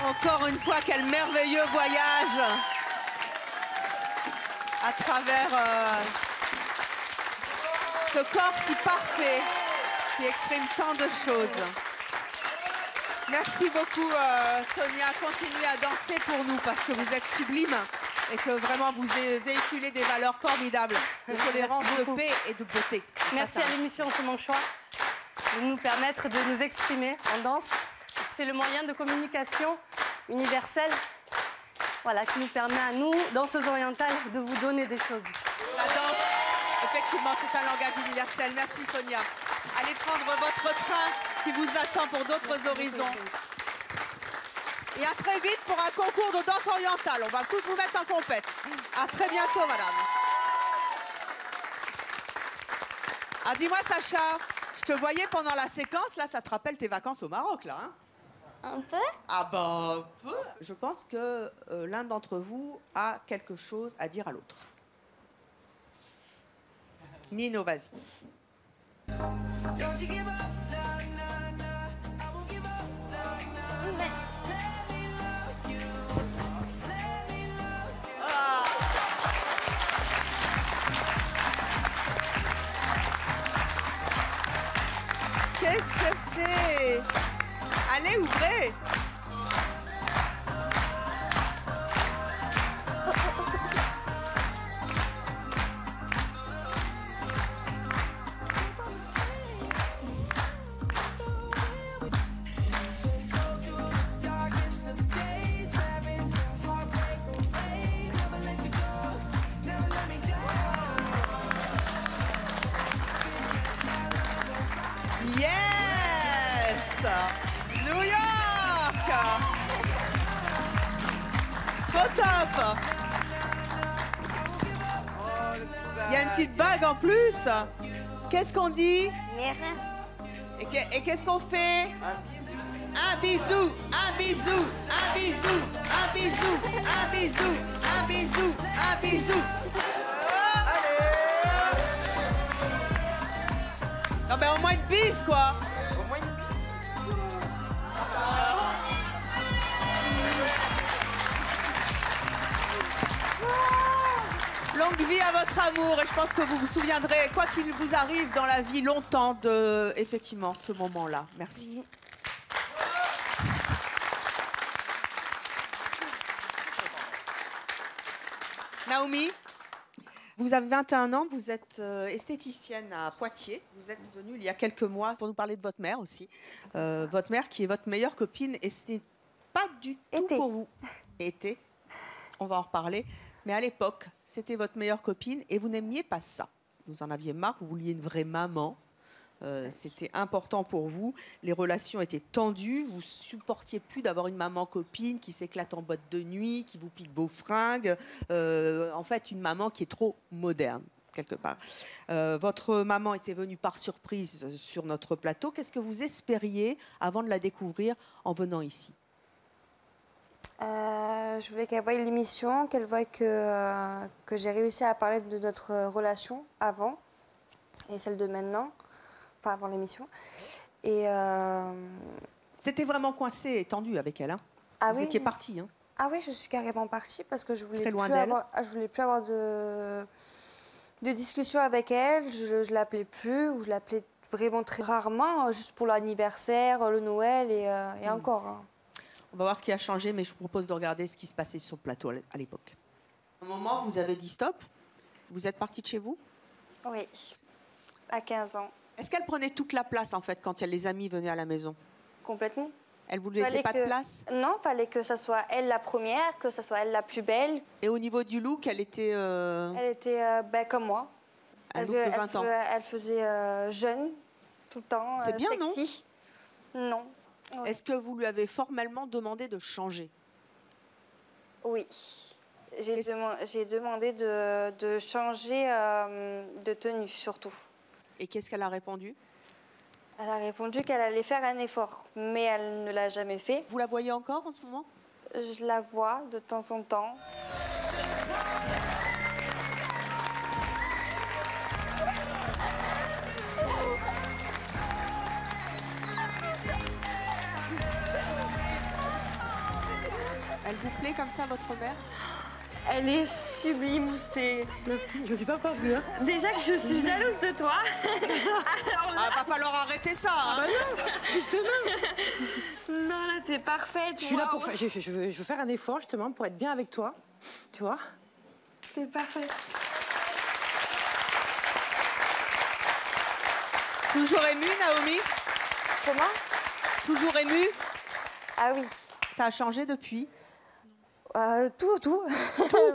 Encore une fois, quel merveilleux voyage à travers ce corps si parfait qui exprime tant de choses. Merci beaucoup Sonia, continuez à danser pour nous parce que vous êtes sublime et que vraiment vous véhiculez des valeurs formidables de tolérance, de paix et de beauté. Merci à l'émission C'est mon choix de nous permettre de nous exprimer en danse parce que c'est le moyen de communication universelle, voilà, qui nous permet à nous, danseuses orientales, de vous donner des choses. La danse, effectivement, c'est un langage universel. Merci Sonia. Allez prendre votre train qui vous attend pour d'autres horizons. Et à très vite pour un concours de danse orientale. On va tous vous mettre en compète. À très bientôt, madame. Ah, dis-moi, Sacha, je te voyais pendant la séquence. Là, ça te rappelle tes vacances au Maroc, là, hein? Un peu? Ah bah, un peu. Je pense que l'un d'entre vous a quelque chose à dire à l'autre. Nino, vas-y. Qu'est-ce que c'est? Allez, ouvrez! Yes! New York! Trop top! Il y a une petite bague en plus. Qu'est-ce qu'on dit? Merci. Et qu'est-ce qu'on fait? Un bisou, un bisou, un bisou, un bisou, un bisou, un bisou, un bisou. Non mais au moins une bise quoi. Au moins une bise. Longue vie à votre amour et je pense que vous vous souviendrez, quoi qu'il vous arrive dans la vie, longtemps de, effectivement, ce moment-là. Merci. Naomi, Vous avez 21 ans, vous êtes esthéticienne à Poitiers. Vous êtes venue il y a quelques mois pour nous parler de votre mère aussi. Votre mère qui est votre meilleure copine et ce n'est pas du tout pour vous. Été, on va en reparler. Mais à l'époque, c'était votre meilleure copine et vous n'aimiez pas ça. Vous en aviez marre, vous vouliez une vraie maman. C'était important pour vous. Les relations étaient tendues. Vous supportiez plus d'avoir une maman copine qui s'éclate en boîte de nuit, qui vous pique vos fringues. En fait, une maman qui est trop moderne, quelque part. Votre maman était venue par surprise sur notre plateau. Qu'est-ce que vous espériez avant de la découvrir en venant ici? Je voulais qu'elle voie l'émission, qu'elle voie que j'ai réussi à parler de notre relation avant et celle de maintenant. Pas avant l'émission. Et c'était vraiment coincé et tendu avec elle. Hein. Vous étiez partie. Hein. Ah oui, je suis carrément partie parce que je voulais Très loin plus d'elle. je voulais plus avoir de discussion avec elle. Je l'appelais plus ou je l'appelais vraiment très rarement, juste pour l'anniversaire, le Noël et encore. Hein. On va voir ce qui a changé, mais je vous propose de regarder ce qui se passait sur le plateau à l'époque. À un moment, vous avez dit stop. Vous êtes partie de chez vous? Oui, à 15 ans. Est-ce qu'elle prenait toute la place, en fait, quand les amis venaient à la maison? Complètement. Elle vous laissait pas de place? Non, fallait que ça soit elle la première, que ça soit elle la plus belle. Et au niveau du look, elle était... Elle était comme moi. Un look de 20 ans. Elle faisait jeune, tout le temps. C'est bien, sexy. Non? Ouais. Est-ce que vous lui avez formellement demandé de changer? Oui. J'ai demandé de changer de tenue, surtout. Et qu'est-ce qu'elle a répondu? Elle a répondu qu'elle allait faire un effort, mais elle ne l'a jamais fait. Vous la voyez encore en ce moment? Je la vois de temps en temps. Elle vous plaît comme ça, votre mère? Elle est sublime, c'est... Merci, je ne suis pas vue. Hein. Déjà que je suis jalouse de toi. Alors là... va falloir arrêter ça. Hein. Ah bah non, justement. Non, là, t'es parfaite. Je suis là pour faire... Je veux faire un effort, justement, pour être bien avec toi. Tu vois? T'es parfaite. Toujours émue, Naomi? Comment? Toujours émue? Ah oui. Ça a changé depuis? Tout.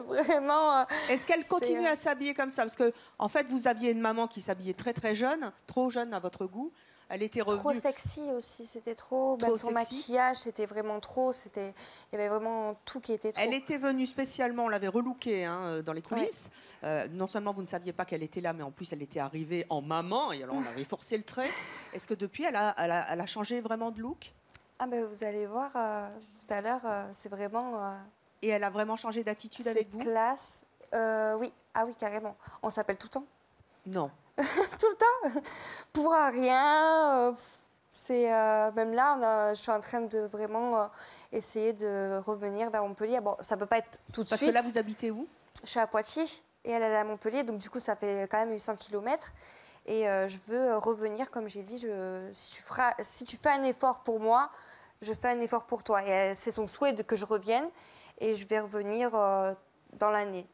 Vraiment. Est-ce qu'elle continue à s'habiller comme ça? Parce que, en fait, vous aviez une maman qui s'habillait très très jeune, trop jeune à votre goût. Elle était revenue. Trop sexy aussi, c'était trop. Même son maquillage, c'était vraiment trop. Il y avait vraiment tout qui était trop. Elle était venue spécialement, on l'avait relookée dans les coulisses. Ouais. Non seulement vous ne saviez pas qu'elle était là, mais en plus elle était arrivée en maman, et alors on avait forcé le trait. Est-ce que depuis, elle a changé vraiment de look? Ah ben vous allez voir tout à l'heure, c'est vraiment... Et elle a vraiment changé d'attitude avec vous? Classe. Oui, ah oui, carrément. On s'appelle tout le temps. Non. Tout le temps. Pour rien. C'est même là, je suis en train de vraiment essayer de revenir vers Montpellier. Bon, ça peut pas être tout de suite. Parce que là, vous habitez où? Je suis à Poitiers et elle est à Montpellier, donc du coup, ça fait quand même 800 km. Et je veux revenir, comme j'ai dit, si tu fais un effort pour moi, je fais un effort pour toi. Et c'est son souhait que je revienne. Et je vais revenir dans l'année.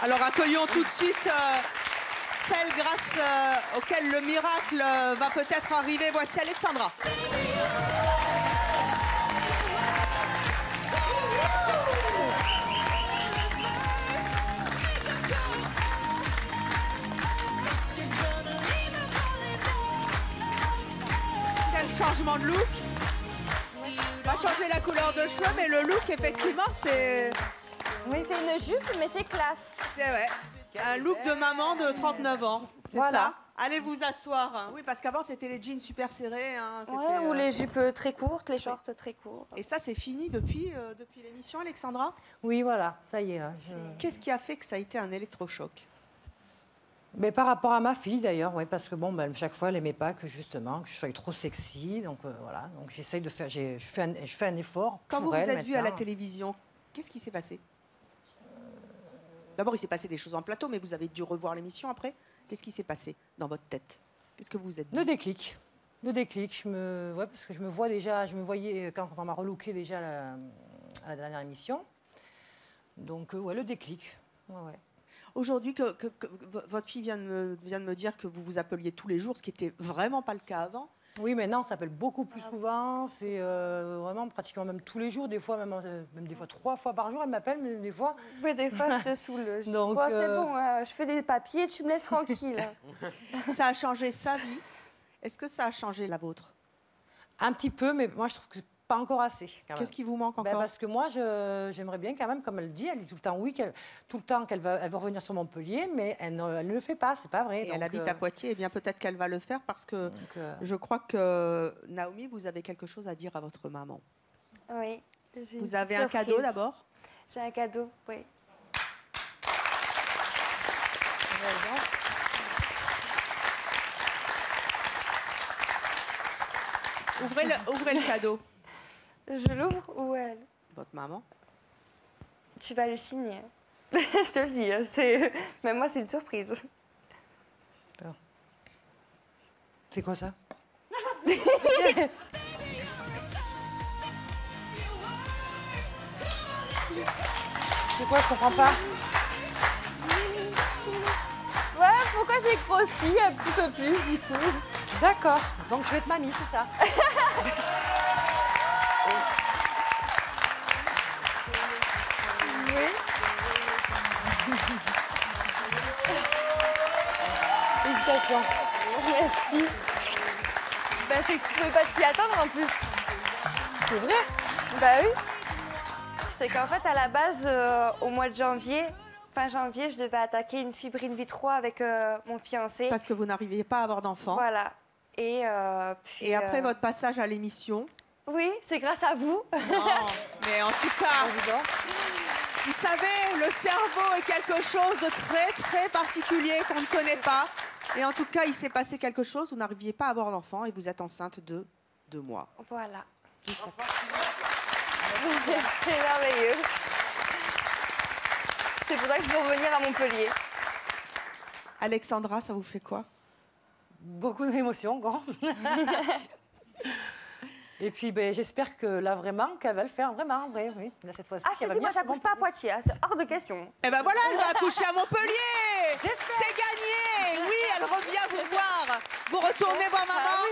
Alors accueillons tout de suite celle grâce auquel le miracle va peut-être arriver. Voici Alexandra. Quel changement de look! On va changer la couleur de cheveux, mais le look, effectivement, c'est... Oui, c'est une jupe, mais c'est classe. C'est vrai. Un look de maman de 39 ans. C'est voilà. Ça. Allez vous asseoir. Oui, parce qu'avant, c'était les jeans super serrés. Hein. Ouais, ou les jupes très courtes, les shorts très courts. Et ça, c'est fini depuis l'émission, Alexandra? Oui, voilà, ça y est. Qu'est-ce qui a fait que ça a été un électrochoc? Mais par rapport à ma fille d'ailleurs, oui, parce que bon, chaque fois elle n'aimait pas que justement que je sois trop sexy, donc voilà, donc j'essaye de faire, je fais un effort. Quand pour vous elle, êtes vue à la maintenant. télévision, qu'est-ce qui s'est passé? D'abord, il s'est passé des choses en plateau, mais vous avez dû revoir l'émission après. Qu'est-ce qui s'est passé dans votre tête? Qu'est-ce que vous vous êtes dit? Le déclic, parce que je me voyais quand on m'a relooké déjà à la dernière émission. Donc ouais, le déclic. Ouais. Aujourd'hui, votre fille vient de me dire que vous vous appeliez tous les jours, ce qui n'était vraiment pas le cas avant. Oui, maintenant, on s'appelle beaucoup plus souvent. C'est vraiment pratiquement même tous les jours. Des fois, même des fois 3 fois par jour, elle m'appelle, mais des fois... Oui, des fois, je te saoule. Je Donc, dis, bon, c'est bon, je fais des papiers, tu me laisses tranquille. Ça a changé sa vie. Est-ce que ça a changé la vôtre? Un petit peu, mais moi, je trouve que pas encore assez. Qu'est-ce qui vous manque encore? Parce que moi, j'aimerais bien quand même, comme elle dit tout le temps oui, tout le temps qu'elle va revenir sur Montpellier, mais elle ne le fait pas, c'est pas vrai. Et donc, elle habite à Poitiers, et bien peut-être qu'elle va le faire parce que je crois que Naomi, vous avez quelque chose à dire à votre maman. Oui. Vous avez un cadeau d'abord? J'ai un cadeau, oui. Ouvrez le cadeau. Je l'ouvre ou elle? Votre maman. Tu vas le signer. Je te le dis. Même moi, c'est une surprise. C'est quoi ça? C'est quoi? Je comprends pas. Voilà pourquoi j'ai grossi un petit peu plus, du coup. D'accord. Donc, je vais être mamie, c'est ça? Oui. Félicitations. Merci. Ben, c'est que tu pouvais pas t'y attendre en plus. C'est vrai? Bah oui. C'est qu'en fait, à la base, au mois de janvier, fin janvier, je devais attaquer une fibrine vitro avec mon fiancé. Parce que vous n'arriviez pas à avoir d'enfant. Voilà. Et après votre passage à l'émission. Oui, c'est grâce à vous. Non, mais en tout cas, vous savez, le cerveau est quelque chose de très, très particulier qu'on ne connaît pas. Et en tout cas, il s'est passé quelque chose, vous n'arriviez pas à avoir d'enfant et vous êtes enceinte de 2 mois. Voilà. Juste après. C'est merveilleux. C'est pour ça que je veux revenir à Montpellier. Alexandra, ça vous fait quoi? Beaucoup d'émotions, grand. Et puis, ben, j'espère que là, vraiment, qu'elle va le faire, vraiment, en vrai, oui. Là, cette fois-ci, Ah, je te dis, moi, j'accouche pas à Poitiers, hein, c'est hors de question. Eh ben voilà, elle va accoucher à Montpellier. C'est gagné. Oui, elle revient vous voir. Vous retournez voir maman.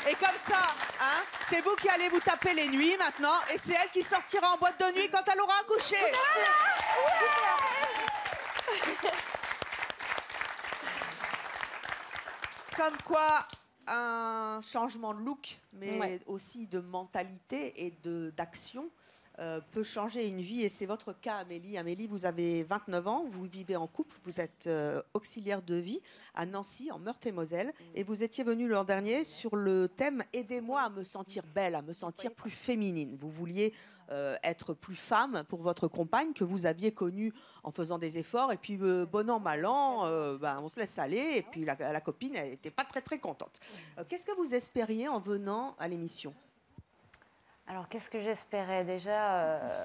Et comme ça, hein, c'est vous qui allez vous taper les nuits maintenant, et c'est elle qui sortira en boîte de nuit quand elle aura accouché. Comme quoi, un changement de look, mais aussi de mentalité et d'action peut changer une vie. Et c'est votre cas, Amélie. Amélie, vous avez 29 ans, vous vivez en couple, vous êtes auxiliaire de vie à Nancy, en Meurthe-et-Moselle. Et vous étiez venue l'an dernier sur le thème « Aidez-moi à me sentir belle, à me sentir plus féminine ». Vous vouliez être plus femme pour votre compagne que vous aviez connue en faisant des efforts. Et puis, bon an, mal an, on se laisse aller. Et puis, la copine, elle n'était pas très, très contente. Qu'est-ce que vous espériez en venant à l'émission ? Alors, qu'est-ce que j'espérais? Déjà,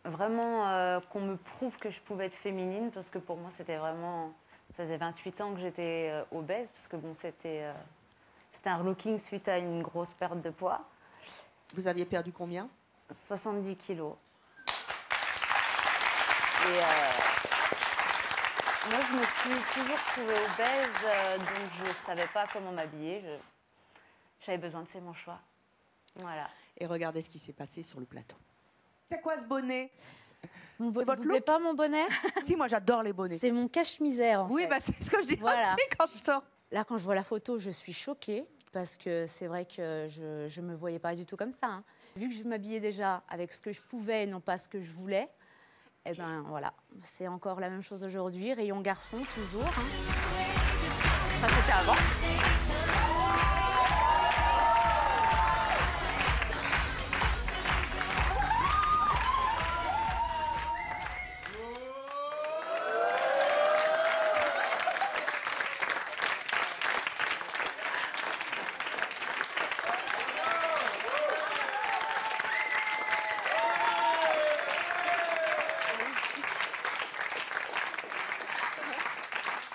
vraiment qu'on me prouve que je pouvais être féminine, parce que pour moi, c'était vraiment... Ça faisait 28 ans que j'étais obèse, parce que bon, c'était un relooking suite à une grosse perte de poids. Vous aviez perdu combien? 70 kilos. Et moi, je me suis toujours trouvée obèse, donc je ne savais pas comment m'habiller. J'avais besoin de C'est mon choix. Voilà. Et regardez ce qui s'est passé sur le plateau. C'est quoi ce bonnet? Vous voulez pas mon bonnet? Si, moi j'adore les bonnets. C'est mon cache-misère en fait. Oui, bah, c'est ce que je dis voilà. aussi quand je sors. Là, quand je vois la photo, je suis choquée parce que c'est vrai que je me voyais pas du tout comme ça. Hein. Vu que je m'habillais déjà avec ce que je pouvais et non pas ce que je voulais, eh ben voilà, c'est encore la même chose aujourd'hui. Rayon garçon, toujours. Hein. Ça, c'était avant.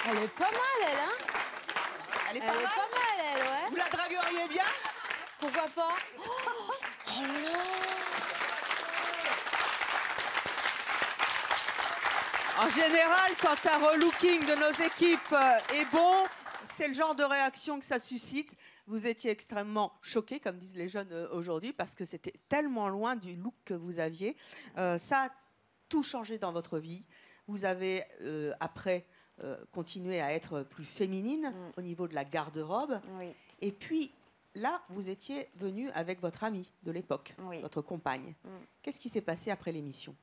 Elle est pas mal, elle, hein? Elle est pas mal, elle, ouais. Vous la dragueriez bien? Pourquoi pas? Oh là! En général, quand un relooking de nos équipes est bon, c'est le genre de réaction que ça suscite. Vous étiez extrêmement choqués, comme disent les jeunes aujourd'hui, parce que c'était tellement loin du look que vous aviez. Ça a tout changé dans votre vie. Vous avez, après, continué à être plus féminine au niveau de la garde-robe. Oui. Et puis, là, vous étiez venue avec votre amie de l'époque, votre compagne. Qu'est-ce qui s'est passé après l'émission ?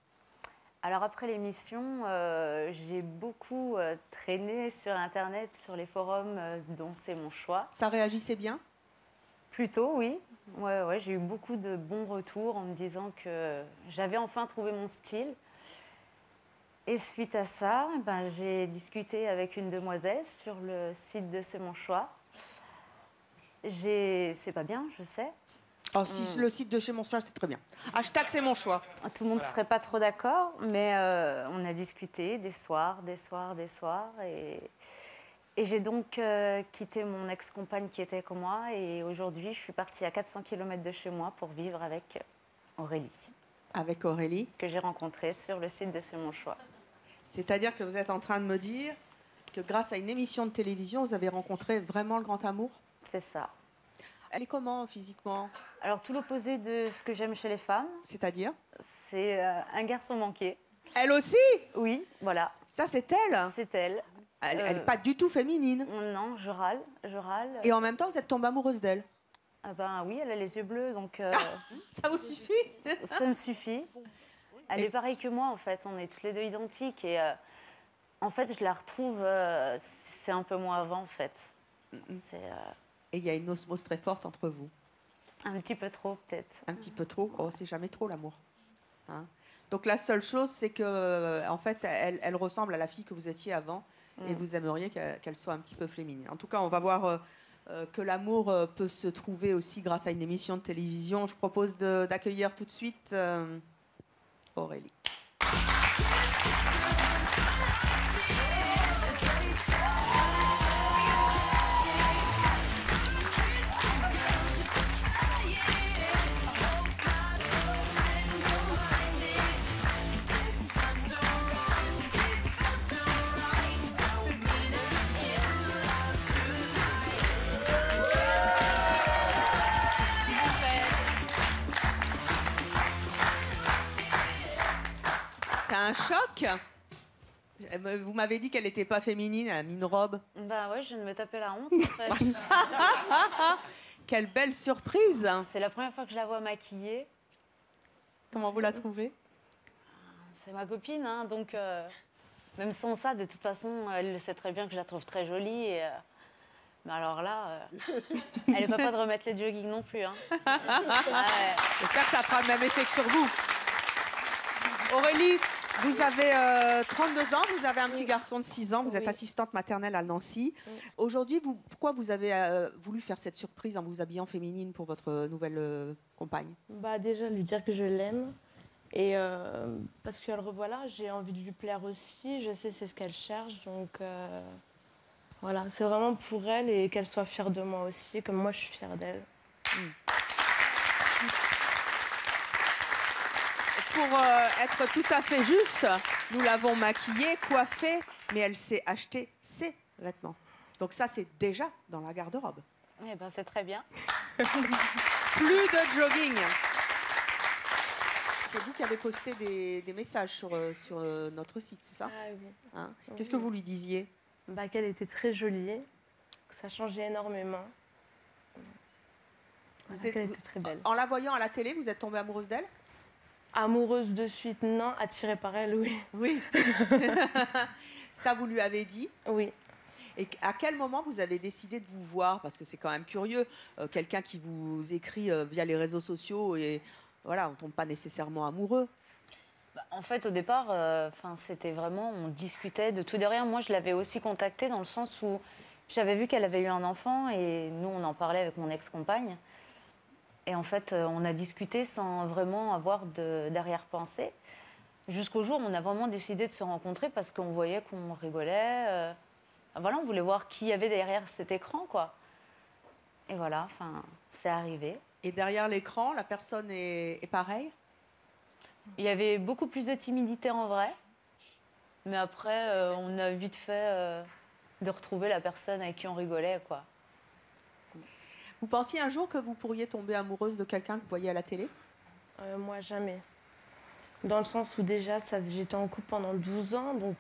Alors après l'émission, j'ai beaucoup traîné sur Internet, sur les forums dont c'est mon choix. Ça réagissait bien ? Plutôt, oui. Ouais, j'ai eu beaucoup de bons retours en me disant que j'avais enfin trouvé mon style. Et suite à ça, j'ai discuté avec une demoiselle sur le site de C'est mon choix. C'est pas bien, je sais. Oh, si le site de Chez mon choix, c'est très bien. Hashtag C'est mon choix. Tout le monde ne serait pas trop d'accord, mais on a discuté des soirs. Et j'ai donc quitté mon ex-compagne qui était comme moi. Et aujourd'hui, je suis partie à 400 km de chez moi pour vivre avec Aurélie. Avec Aurélie ? Que j'ai rencontrée sur le site de C'est mon choix. C'est-à-dire que vous êtes en train de me dire que grâce à une émission de télévision, vous avez rencontré vraiment le grand amour ? C'est ça. Elle est comment physiquement ? Alors tout l'opposé de ce que j'aime chez les femmes. C'est-à-dire ? C'est un garçon manqué. Elle aussi ? Oui, voilà. Ça, c'est elle ? C'est elle. Elle n'est pas du tout féminine. Non, je râle. Et en même temps, vous êtes tombée amoureuse d'elle ? Ah ben oui, elle a les yeux bleus, donc... ça vous suffit ? Ça me suffit. Elle est pareille que moi, en fait. On est toutes les deux identiques. Et en fait, je la retrouve... c'est un peu moi avant, en fait. Et il y a une osmose très forte entre vous. Un petit peu trop, peut-être. Un petit peu trop ? Oh, c'est jamais trop, l'amour. Hein ? Donc la seule chose, c'est que, en fait, elle ressemble à la fille que vous étiez avant. Et vous aimeriez qu'elle soit un petit peu féminine. En tout cas, on va voir que l'amour peut se trouver aussi grâce à une émission de télévision. Je propose d'accueillir tout de suite Aurélie. C'est un choc. Vous m'avez dit qu'elle n'était pas féminine, elle a mis une robe. Ben ouais, je viens de me taper la honte, en fait. Quelle belle surprise. C'est la première fois que je la vois maquillée. Comment vous la trouvez? C'est ma copine, hein, donc même sans ça, de toute façon, elle le sait très bien que je la trouve très jolie. Et, mais alors là, elle n'est pas de remettre les joggings non plus. Hein. J'espère que ça fera le même effet que sur vous. Aurélie, vous avez 32 ans, vous avez un petit garçon de 6 ans, vous êtes assistante maternelle à Nancy. Aujourd'hui, pourquoi vous avez voulu faire cette surprise en vous habillant féminine pour votre nouvelle compagne? Bah déjà, lui dire que je l'aime. Et parce que le revoilà, j'ai envie de lui plaire aussi. Je sais c'est ce qu'elle cherche. Donc voilà, c'est vraiment pour elle et qu'elle soit fière de moi aussi, comme moi je suis fière d'elle. Pour être tout à fait juste, nous l'avons maquillée, coiffée, mais elle s'est acheté ses vêtements. Donc ça, c'est déjà dans la garde-robe. Eh ben, c'est très bien. Plus de jogging. C'est vous qui avez posté des messages sur notre site, c'est ça? Ah oui. Hein? Qu'est-ce que vous lui disiez? Bah, qu'elle était très jolie, que ça changeait énormément. Qu'elle était très belle. En la voyant à la télé, vous êtes tombée amoureuse d'elle? Amoureuse de suite, non. Attirée par elle, oui. Oui. Ça, vous lui avez dit? Oui. Et à quel moment vous avez décidé de vous voir? Parce que c'est quand même curieux, quelqu'un qui vous écrit via les réseaux sociaux et voilà, on ne tombe pas nécessairement amoureux. Bah, en fait, au départ, c'était vraiment, on discutait de tout de rien. Moi, je l'avais aussi contactée dans le sens où j'avais vu qu'elle avait eu un enfant et nous, on en parlait avec mon ex-compagne. Et en fait, on a discuté sans vraiment avoir d'arrière-pensée. Jusqu'au jour où on a vraiment décidé de se rencontrer parce qu'on voyait qu'on rigolait. Voilà, on voulait voir qui y avait derrière cet écran, quoi. Et voilà, c'est arrivé. Et derrière l'écran, la personne est pareille? Il y avait beaucoup plus de timidité en vrai. Mais après, on a vite fait de retrouver la personne avec qui on rigolait, quoi. Vous pensiez un jour que vous pourriez tomber amoureuse de quelqu'un que vous voyez à la télé? Moi, jamais. Dans le sens où déjà, j'étais en couple pendant 12 ans, donc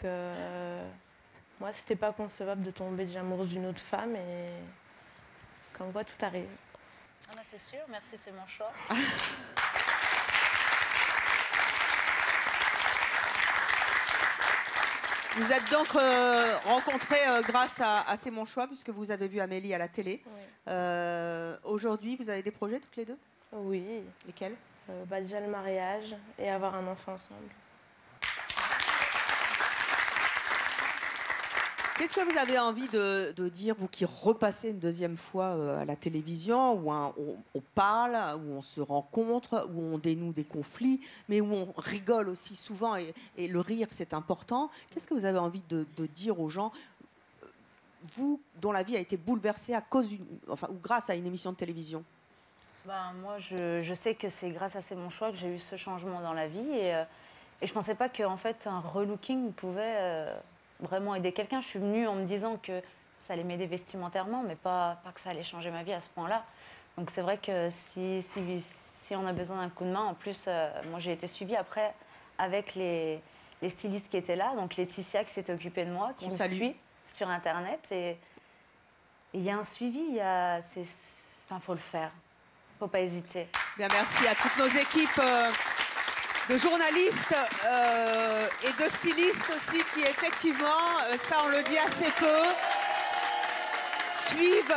moi, c'était pas concevable de tomber déjà amoureuse d'une autre femme, et comme quoi, tout arrive. Ah bah c'est sûr, merci, c'est mon choix. Vous êtes donc rencontrés grâce à C'est mon choix, puisque vous avez vu Amélie à la télé. Oui. Aujourd'hui, vous avez des projets toutes les deux? Oui. Lesquels? Déjà le mariage et avoir un enfant ensemble. Qu'est-ce que vous avez envie de dire, vous qui repassez une deuxième fois à la télévision, où on parle, où on se rencontre, où on dénoue des conflits, mais où on rigole aussi souvent, et le rire, c'est important. Qu'est-ce que vous avez envie de dire aux gens, vous, dont la vie a été bouleversée à cause ou grâce à une émission de télévision? Ben, moi, je sais que c'est grâce à C'est mon choix que j'ai eu ce changement dans la vie, et je ne pensais pas qu'en fait, un relooking pouvait... vraiment aider quelqu'un. Je suis venue en me disant que ça allait m'aider vestimentairement, mais pas que ça allait changer ma vie à ce point-là. Donc c'est vrai que si on a besoin d'un coup de main, en plus, moi j'ai été suivie après avec les stylistes qui étaient là, donc Laetitia qui s'était occupée de moi, qui me suit sur Internet. Et il y a un suivi, faut le faire, faut pas hésiter. Bien, merci à toutes nos équipes de journalistes et de stylistes aussi qui, effectivement, ça on le dit assez peu, suivent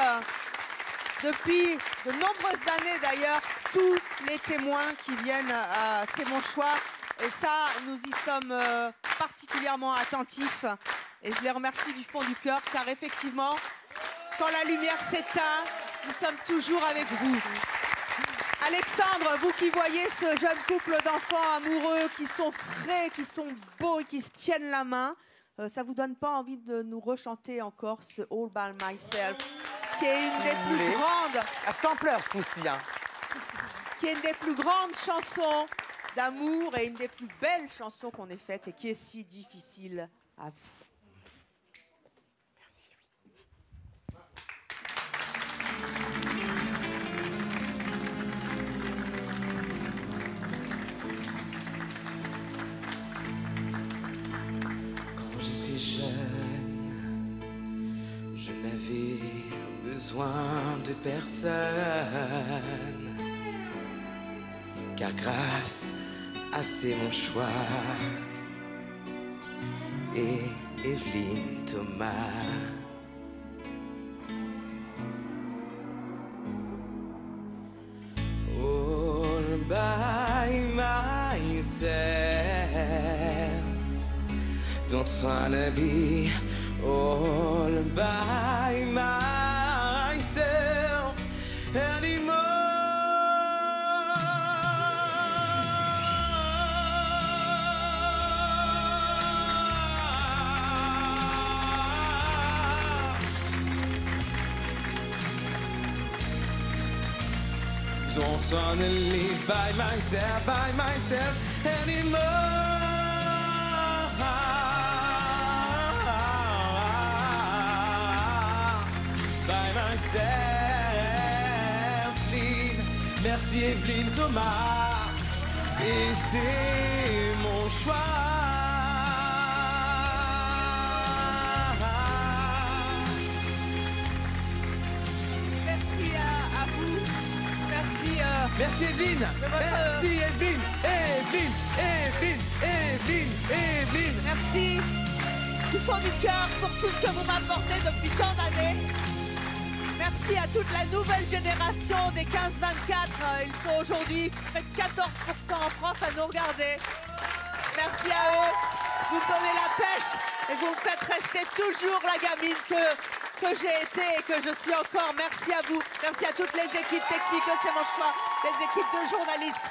depuis de nombreuses années d'ailleurs tous les témoins qui viennent à C'est mon choix. Et ça, nous y sommes particulièrement attentifs. Et je les remercie du fond du cœur, car effectivement, quand la lumière s'éteint, nous sommes toujours avec vous. Alexandre, vous qui voyez ce jeune couple d'enfants amoureux qui sont frais, qui sont beaux et qui se tiennent la main, ça vous donne pas envie de nous rechanter encore ce All By Myself, qui est une des plus grandes... Sans pleurs ce coup-ci, hein. Qui est une des plus grandes chansons d'amour et une des plus belles chansons qu'on ait faites et qui est si difficile à vous. Je n'avais besoin de personne, car grâce à C'est mon choix et Evelyne Thomas, all by myself, don't wanna be all by myself anymore. Don't wanna live by myself anymore. Merci Evelyne Thomas, et c'est mon choix. Merci à vous. Merci. Merci Evelyne. Merci Evelyne. Evelyne. Merci du fond du cœur pour tout ce que vous m'apportez depuis tant d'années. Merci à toute la nouvelle génération des 15-24. Ils sont aujourd'hui près de 14% en France à nous regarder. Merci à eux. Vous me donnez la pêche et vous me faites rester toujours la gamine que j'ai été et que je suis encore. Merci à vous. Merci à toutes les équipes techniques de C'est mon choix, les équipes de journalistes,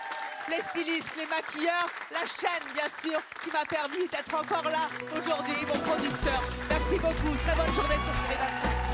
les stylistes, les maquilleurs, la chaîne, bien sûr, qui m'a permis d'être encore là aujourd'hui, mon producteur. Merci beaucoup. Très bonne journée sur Chérie 25.